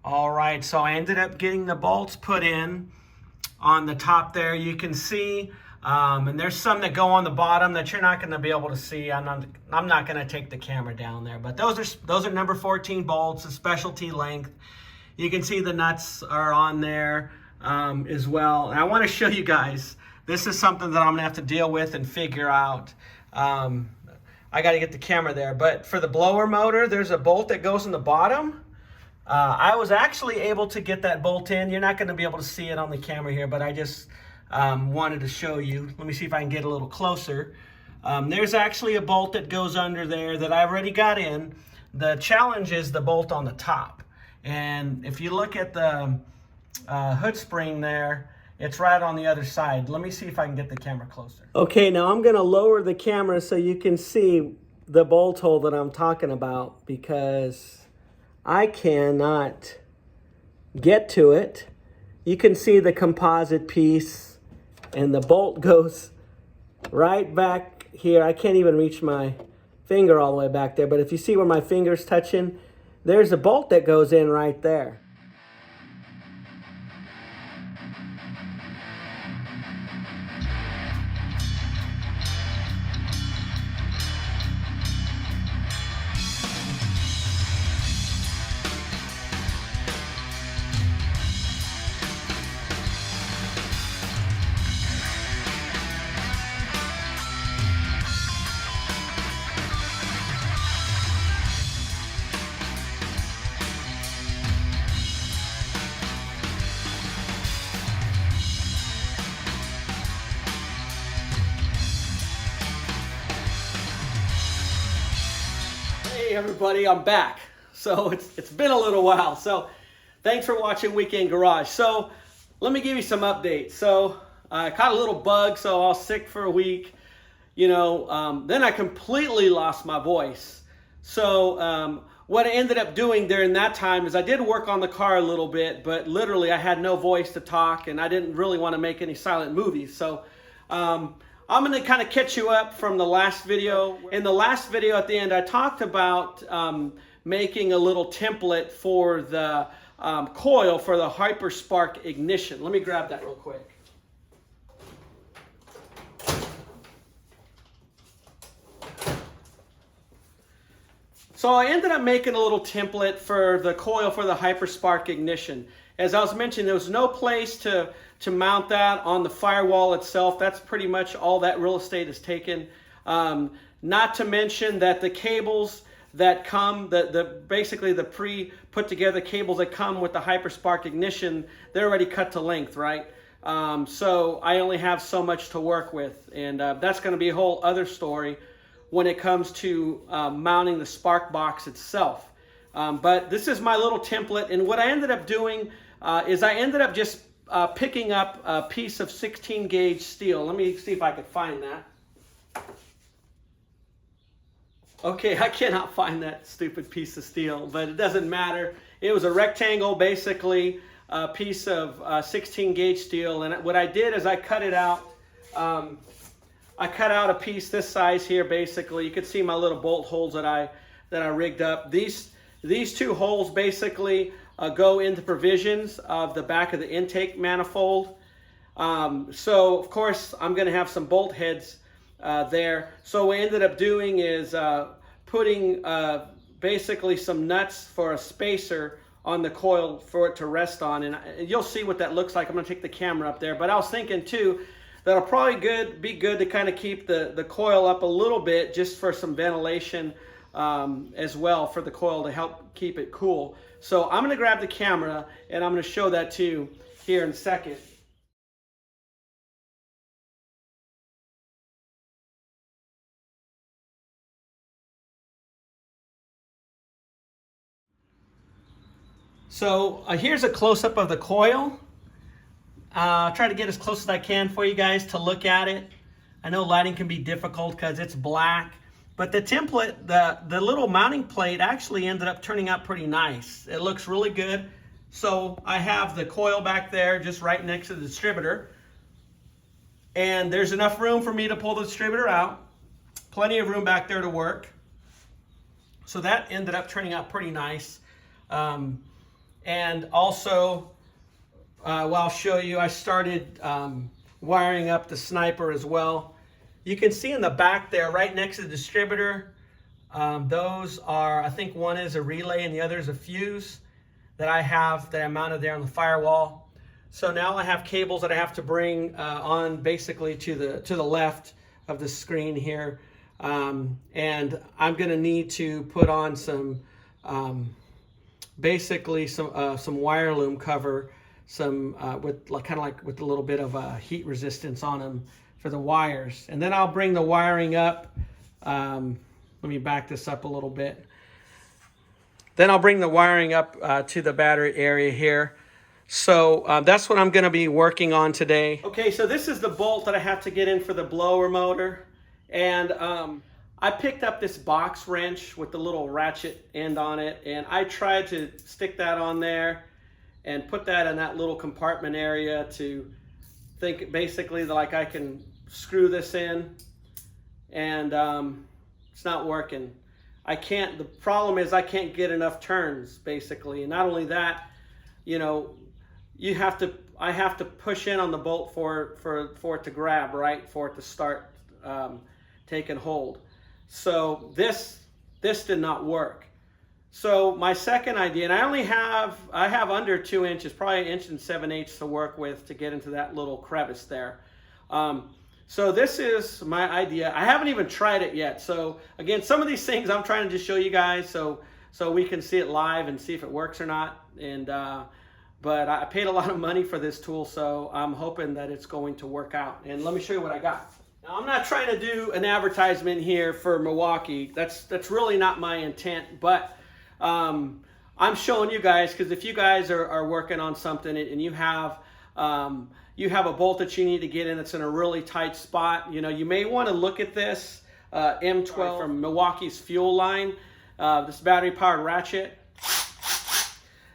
All right, so I ended up getting the bolts put in on the top there. You can see, and there's some that go on the bottom that you're not going to be able to see. I'm not going to take the camera down there, but those are number 14 bolts, a specialty length. You can see the nuts are on there as well. And I want to show you guys. This is something that I'm going to have to deal with and figure out. I got to get the camera there, but for the blower motor, there's a bolt that goes in the bottom. I was actually able to get that bolt in. You're not going to be able to see it on the camera here, but I just wanted to show you. Let me see if I can get a little closer. There's actually a bolt that goes under there that I already got in. The challenge is the bolt on the top. And if you look at the hood spring there, it's right on the other side. Let me see if I can get the camera closer. Okay, now I'm going to lower the camera so you can see the bolt hole that I'm talking about, because I cannot get to it. You can see the composite piece, and the bolt goes right back here. I can't even reach my finger all the way back there, but if you see where my finger's touching, there's a bolt that goes in right there. Hey everybody, I'm back. So it's been a little while. So thanks for watching Weekend Garage. So let me give you some updates. So I caught a little bug, so I was sick for a week. Then I completely lost my voice. So what I ended up doing during that time is I did work on the car a little bit, but literally I had no voice to talk, and I didn't really want to make any silent movies. So I'm going to kind of catch you up from the last video. In the last video at the end, I talked about making a little template for the coil for the Hyperspark ignition. Let me grab that real quick. So I ended up making a little template for the coil for the Hyperspark ignition. As I was mentioning, there was no place to mount that on the firewall itself. That's pretty much all that real estate is taken. Not to mention that the cables that come, basically the pre-put together cables that come with the Hyperspark ignition, they're already cut to length, right? So I only have so much to work with, and that's going to be a whole other story when it comes to mounting the spark box itself. But this is my little template, and what I ended up doing is I ended up just picking up a piece of 16 gauge steel. Let me see if I could find that. Okay, I cannot find that stupid piece of steel, but it doesn't matter. It was a rectangle, basically, a piece of 16 gauge steel, and what I did is I cut it out. I cut out a piece this size here, basically. You can see my little bolt holes that I rigged up. These two holes basically go into provisions of the back of the intake manifold. So of course I'm going to have some bolt heads there. So what I ended up doing is putting basically some nuts for a spacer on the coil for it to rest on, and you'll see what that looks like. I'm going to take the camera up there, but I was thinking too that'll probably be good to kind of keep the coil up a little bit, just for some ventilation as well, for the coil to help keep it cool. So I'm going to grab the camera and I'm going to show that to you here in a second. So here's a close-up of the coil. I'll try to get as close as I can for you guys to look at it. I know lighting can be difficult because it's black, but the template, the little mounting plate actually ended up turning out pretty nice. It looks really good. So I have the coil back there just right next to the distributor, and there's enough room for me to pull the distributor out. Plenty of room back there to work. So that ended up turning out pretty nice. And also, well, I'll show you, I started wiring up the sniper as well. You can see in the back there, right next to the distributor, those are, I think one is a relay and the other is a fuse that I mounted there on the firewall. So now I have cables that I have to bring on basically to the left of the screen here. And I'm going to need to put on some, basically some wire loom cover, with kind of like with a little bit of heat resistance on them for the wires. And then I'll bring the wiring up. Let me back this up a little bit. Then I'll bring the wiring up to the battery area here. So that's what I'm going to be working on today. Okay, so this is the bolt that I have to get in for the blower motor. And I picked up this box wrench with the little ratchet end on it, and I tried to stick that on there and put that in that little compartment area to think basically like I can screw this in, and it's not working. The problem is I can't get enough turns basically. And not only that, you know, I have to push in on the bolt for it to grab, right? For it to start taking hold. So this did not work. So my second idea, and I have under 2 inches, probably 1 7/8 inches to work with to get into that little crevice there. So this is my idea. I haven't even tried it yet. So again, some of these things I'm trying to just show you guys so we can see it live and see if it works or not. And but I paid a lot of money for this tool, so I'm hoping that it's going to work out. And let me show you what I got. Now, I'm not trying to do an advertisement here for Milwaukee. That's really not my intent, but I'm showing you guys, because if you guys are working on something and you have a bolt that you need to get in that's in a really tight spot, you know, you may want to look at this M12 from Milwaukee's fuel line, this battery powered ratchet.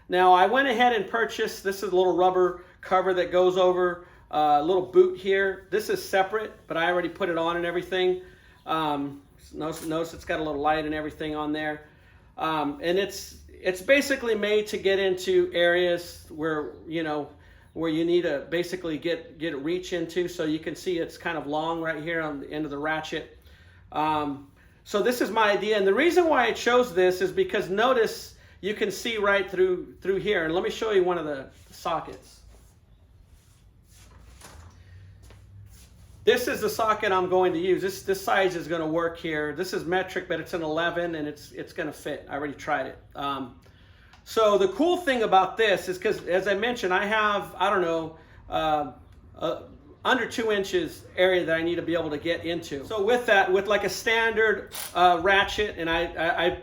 Now I went ahead and purchased, this is a little rubber cover that goes over a little boot here. This is separate, but I already put it on and everything. Notice it's got a little light and everything on there. And it's basically made to get into areas where you need to basically get reach into. So you can see it's kind of long right here on the end of the ratchet. So this is my idea, and the reason why I chose this is because notice you can see right through here. And let me show you one of the sockets. This is the socket I'm going to use. This size is going to work here. This is metric, but it's an 11, and it's going to fit. I already tried it. So the cool thing about this is, because as I mentioned, I have, I don't know, under 2 inches area that I need to be able to get into. So with that, with like a standard ratchet, and I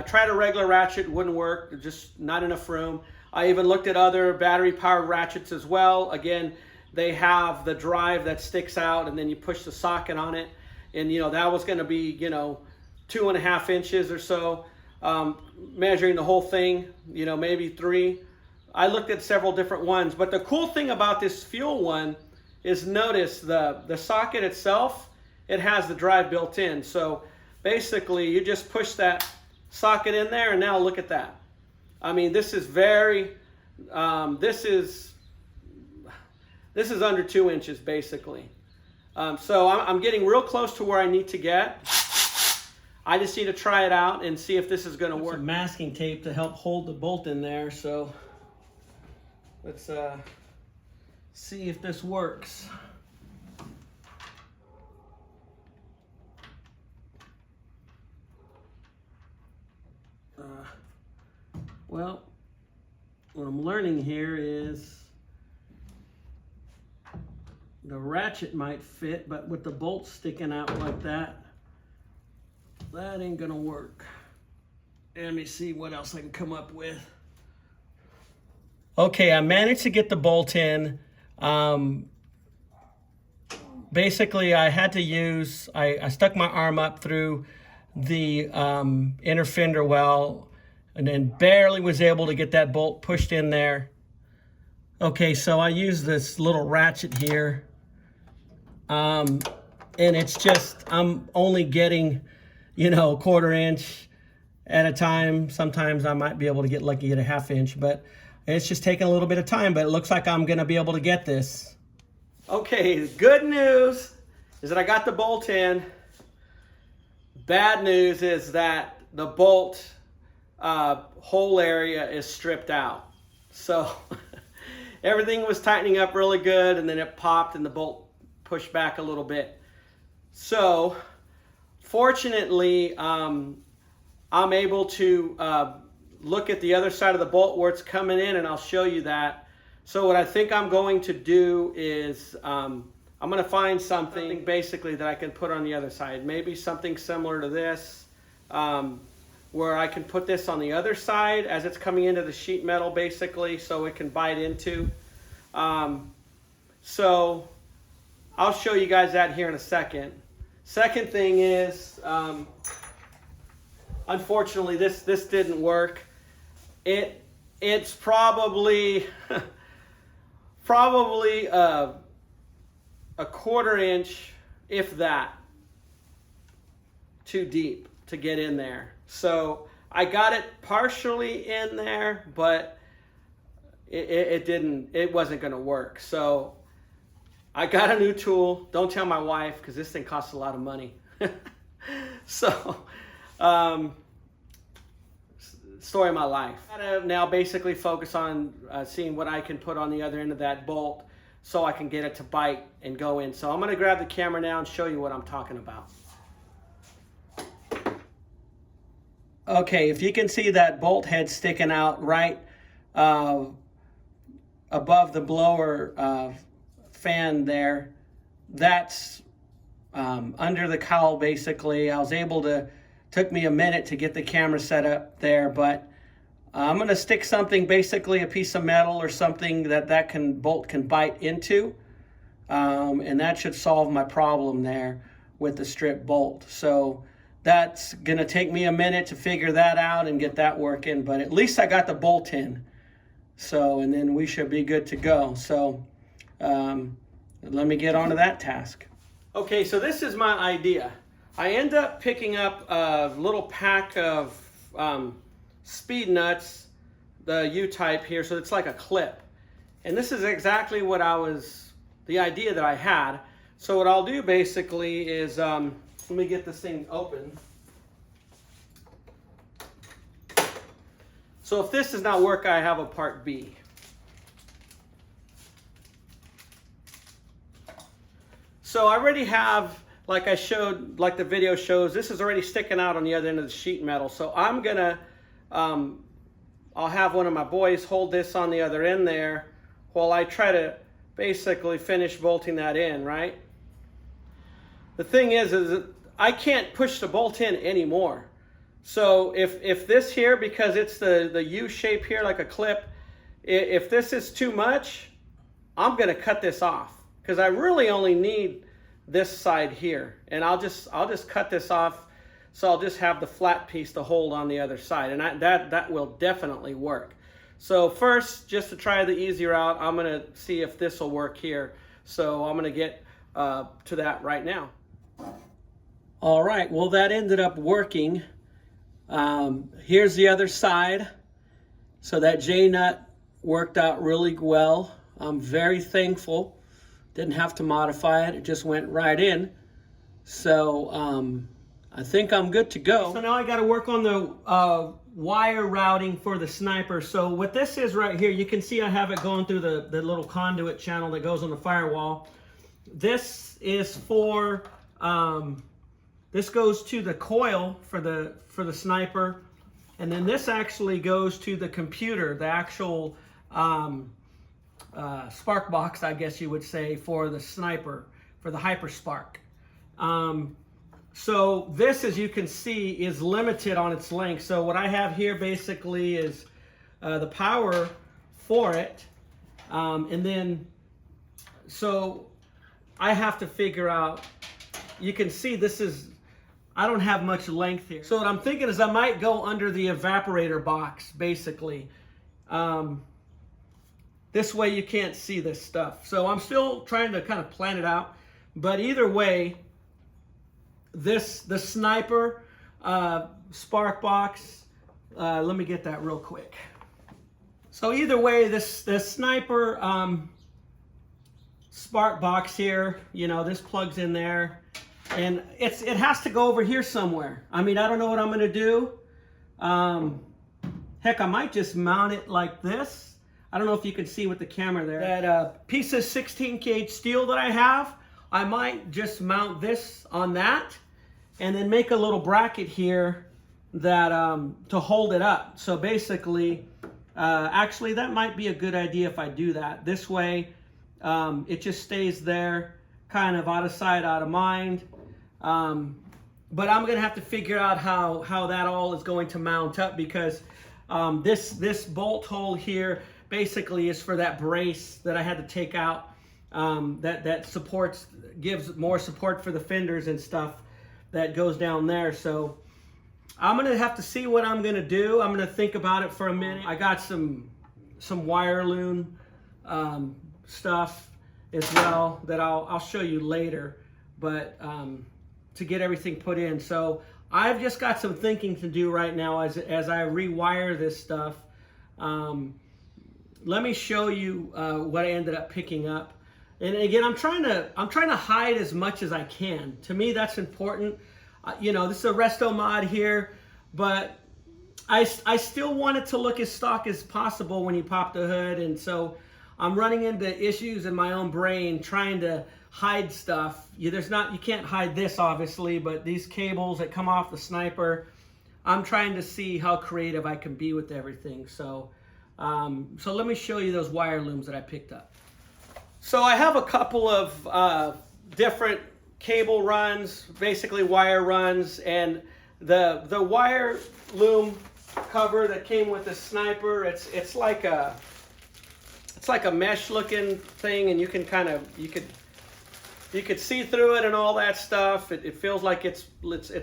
tried a regular ratchet, wouldn't work, just not enough room. I even looked at other battery powered ratchets as well. Again, they have the drive that sticks out, and then you push the socket on it, and that was going to be 2.5 inches or so. Measuring the whole thing, maybe 3. I looked at several different ones, but the cool thing about this fuel one is, notice the socket itself, it has the drive built in. So basically you just push that socket in there, and now look at that. I mean, this is very this is under 2 inches basically. So I'm getting real close to where I need to get. I just need to try it out and see if this is going to work. Some masking tape to help hold the bolt in there. So let's see if this works. Well, what I'm learning here is the ratchet might fit, but with the bolt sticking out like that ain't gonna work. Let me see what else I can come up with. Okay, I managed to get the bolt in. Basically, I had to use, I stuck my arm up through the inner fender well, and then barely was able to get that bolt pushed in there. Okay, so I use this little ratchet here, and it's just, I'm only getting, a 1/4 inch at a time. Sometimes I might be able to get lucky at a 1/2 inch, but It's just taking a little bit of time, but it looks like I'm gonna be able to get this. Okay, good news is that I got the bolt in. Bad news is that the bolt hole area is stripped out. So everything was tightening up really good, and then it popped and the bolt pushed back a little bit. So fortunately, I'm able to look at the other side of the bolt where it's coming in, and I'll show you that. So what I think I'm going to do is I'm going to find something basically that I can put on the other side. Maybe something similar to this, where I can put this on the other side as it's coming into the sheet metal basically, so it can bite into. So I'll show you guys that here in a second. Second thing is, unfortunately this didn't work. It's probably probably a 1/4 inch, if that, too deep to get in there. So I got it partially in there, but it wasn't going to work. So I got a new tool. Don't tell my wife, because this thing costs a lot of money. So story of my life. I gotta now basically focus on seeing what I can put on the other end of that bolt so I can get it to bite and go in. So I'm going to grab the camera now and show you what I'm talking about. Okay, if you can see that bolt head sticking out right above the blower fan there, that's under the cowl basically. I was able to, took me a minute to get the camera set up there, but I'm going to stick something, basically a piece of metal or something that bolt can bite into, and that should solve my problem there with the strip bolt. So that's going to take me a minute to figure that out and get that working, but at least I got the bolt in. So, and then we should be good to go. So let me get on to that task. Okay, so this is my idea. I end up picking up a little pack of speed nuts, the U-type here, so it's like a clip. And this is exactly what the idea that I had. So what I'll do basically is, let me get this thing open. So if this does not work, I have a part B. So I already have, like I showed, like the video shows, this is already sticking out on the other end of the sheet metal. So I'm gonna, I'll have one of my boys hold this on the other end there while I try to basically finish bolting that in, right? The thing is that I can't push the bolt in anymore. So if this here, because it's the U shape here like a clip, if this is too much, I'm gonna cut this off, because I really only need this side here, and I'll just cut this off, so I'll just have the flat piece to hold on the other side, and that will definitely work. So first, just to try the easy route, I'm gonna see if this will work here. So I'm gonna get to that right now. All right, well, that ended up working. Here's the other side. So that J-nut worked out really well. I'm very thankful. Didn't have to modify it. It just went right in. So I think I'm good to go. So now I got to work on the wire routing for the sniper. So what this is right here, you can see I have it going through the little conduit channel that goes on the firewall. This is for, this goes to the coil for the sniper. And then this actually goes to the computer, the actual spark box, I guess you would say, for the sniper, for the HyperSpark. So this, as you can see, is limited on its length. So what I have here basically is the power for it. And then, so I have to figure out, you can see this is, I don't have much length here. So what I'm thinking is I might go under the evaporator box, basically. This way you can't see this stuff. So I'm still trying to kind of plan it out. But either way, the sniper spark box, let me get that real quick. So either way, this sniper spark box here, you know, this plugs in there, and it has to go over here somewhere. I mean, I don't know what I'm gonna do. Heck, I might just mount it like this. I don't know if you can see with the camera there. That piece of 16 gauge steel that I have, I might just mount this on that, and then make a little bracket here that to hold it up. So basically, actually that might be a good idea if I do that. This way, it just stays there, kind of out of sight, out of mind. But I'm gonna have to figure out how that all is going to mount up, because this bolt hole here basically is for that brace that I had to take out, that supports, gives more support for the fenders and stuff that goes down there. So I'm gonna have to see what I'm gonna do. I'm gonna think about it for a minute. I got some wire loom stuff as well that I'll show you later, but to get everything put in. So I've just got some thinking to do right now as I rewire this stuff. Let me show you what I ended up picking up. And again, I'm trying to hide as much as I can. To me, that's important. You know, this is a resto mod here, but I still want it to look as stock as possible when you pop the hood. And so I'm running into issues in my own brain trying to hide stuff. You can't hide this obviously, but these cables that come off the sniper, I'm trying to see how creative I can be with everything. So so let me show you those wire looms that I picked up. So I have a couple of different cable runs, basically wire runs, and the wire loom cover that came with the sniper, it's like a mesh looking thing, and you can you could see through it and all that stuff. It feels like it's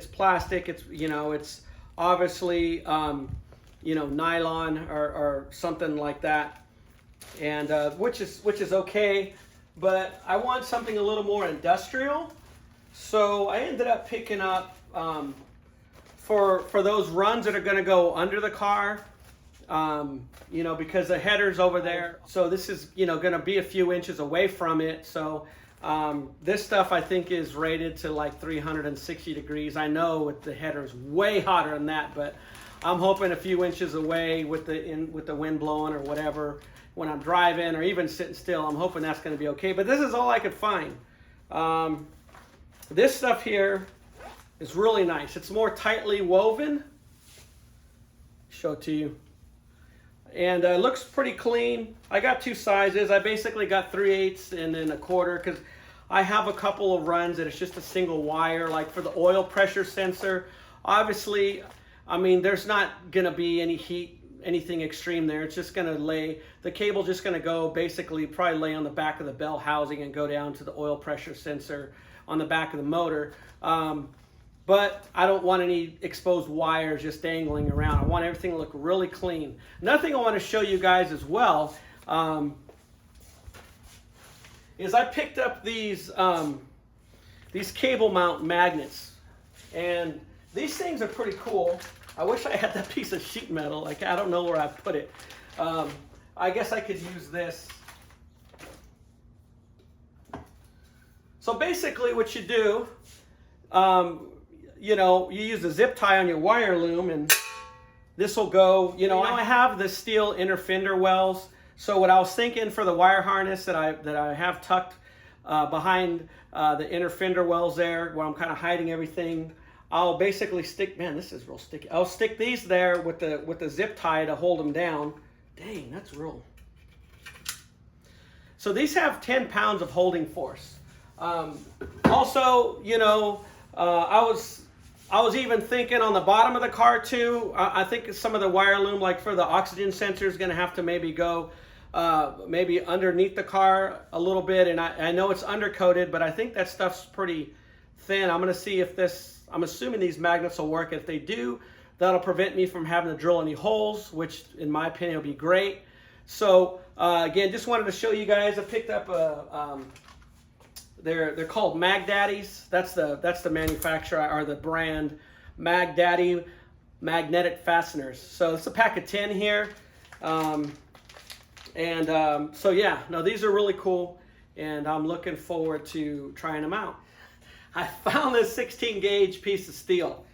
plastic. It's obviously nylon or something like that, and which is okay. But I want something a little more industrial, so I ended up picking up for those runs that are going to go under the car. Because the header's over there, so this is going to be a few inches away from it. So this stuff I think is rated to like 360 degrees. I know with the header's way hotter than that, but I'm hoping a few inches away with the wind blowing or whatever when I'm driving or even sitting still. I'm hoping that's going to be okay. But this is all I could find. This stuff here is really nice. It's more tightly woven. Show it to you. And it looks pretty clean. I got two sizes. I basically got 3/8 and then a quarter, because I have a couple of runs that it's just a single wire, like for the oil pressure sensor. Obviously, I mean, there's not gonna be any heat, anything extreme there. It's just gonna lay, the cable just gonna go basically probably lay on the back of the bell housing and go down to the oil pressure sensor on the back of the motor. But I don't want any exposed wires just dangling around. I want everything to look really clean. Another thing I want to show you guys as well is I picked up these cable mount magnets. And these things are pretty cool. I wish I had that piece of sheet metal. Like, I don't know where I put it. I guess I could use this. So basically what you do, you use a zip tie on your wire loom, and this will go, I have the steel inner fender wells. So what I was thinking for the wire harness that I have tucked behind the inner fender wells there, where I'm kind of hiding everything, I'll basically stick, man, this is real sticky. I'll stick these there with the zip tie to hold them down. Dang, that's real. So these have 10 pounds of holding force. Also, I was even thinking on the bottom of the car too. I think some of the wire loom, like for the oxygen sensor, is going to have to maybe go maybe underneath the car a little bit. And I know it's undercoated, but I think that stuff's pretty thin. I'm going to see if I'm assuming these magnets will work. If they do, that'll prevent me from having to drill any holes, which in my opinion will be great. So again, just wanted to show you guys. I picked up they're called Mag Daddies. That's the manufacturer or the brand, Mag Daddy magnetic fasteners. So it's a pack of 10 here. And so yeah, no, these are really cool, and I'm looking forward to trying them out. I found this 16 gauge piece of steel.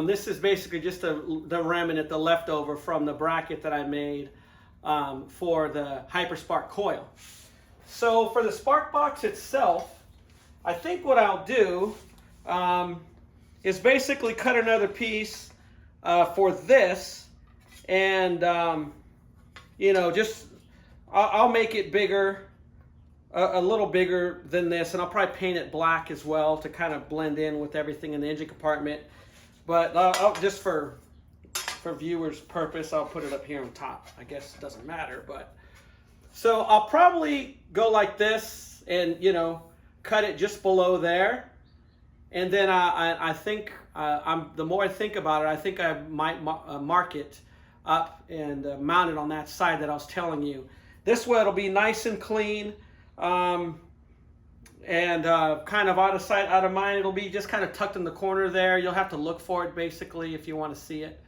This is basically just the remnant, the leftover from the bracket that I made for the Hyperspark coil. So for the spark box itself, I think what I'll do is basically cut another piece for this, and you know, just I'll make it bigger, a little bigger than this, and I'll probably paint it black as well to kind of blend in with everything in the engine compartment. But just for viewers' purpose, I'll put it up here on top. I guess it doesn't matter, but so I'll probably go like this, and you know, cut it just below there, and then I think the more I think about it, I think I might mark it up and mount it on that side that I was telling you. This way it'll be nice and clean, and kind of out of sight, out of mind. It'll be just kind of tucked in the corner there. You'll have to look for it basically if you want to see it.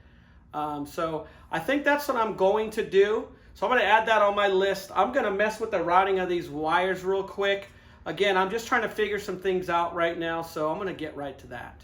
So I think that's what I'm going to do. So I'm going to add that on my list. I'm going to mess with the routing of these wires real quick. Again, I'm just trying to figure some things out right now, so I'm going to get right to that.